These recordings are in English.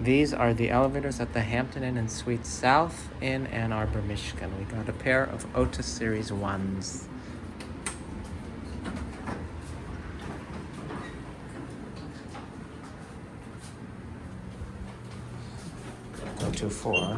These are the elevators at the Hampton Inn and Suites South in Ann Arbor, Michigan. We got a pair of Otis Series 1s. Go to 4.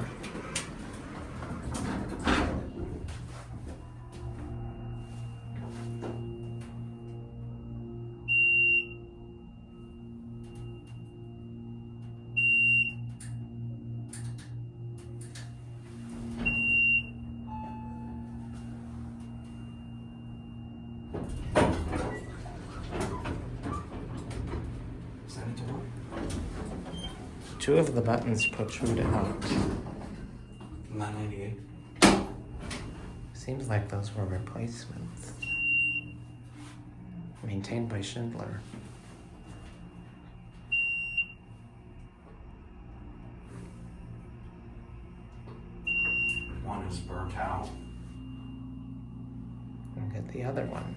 Two of the buttons protrude out. $9.98. Seems like those were replacements. Maintained by Schindler. One is burnt out. And get the other one.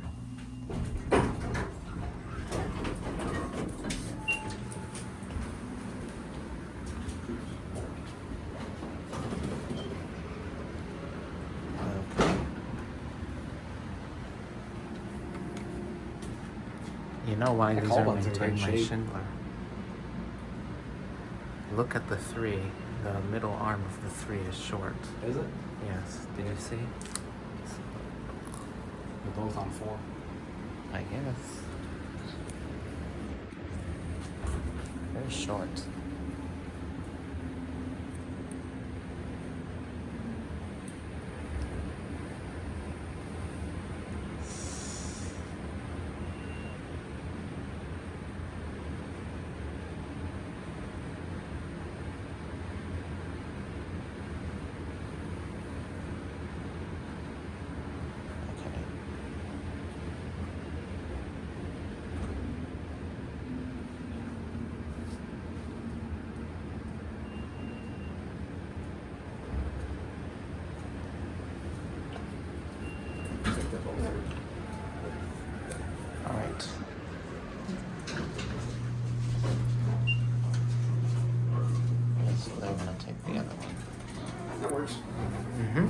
You know why these are maintained by Schindler. Look at the 3. The middle arm of the 3 is short. Is it? Yes. Did you see? They're both on 4. I guess. Very short. Alright. So then I'm going to take the other one. That works. Mm-hmm.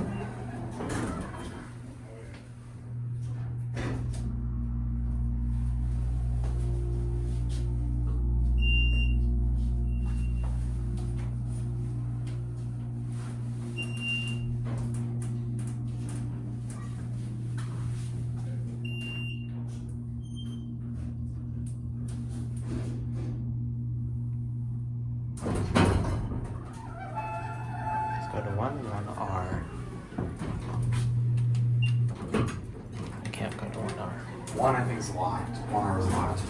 Go to 1R. I can't go to 1R. 1 I think is locked. 1R is locked.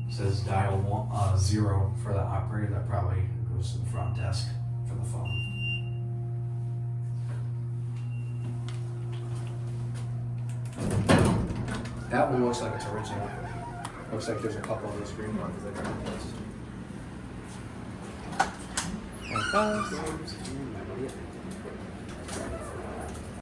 It says dial 0 for the operator. That probably goes to the front desk for the phone. That one looks like it's original. Looks like there's a couple of those green ones that are replaced. There it goes.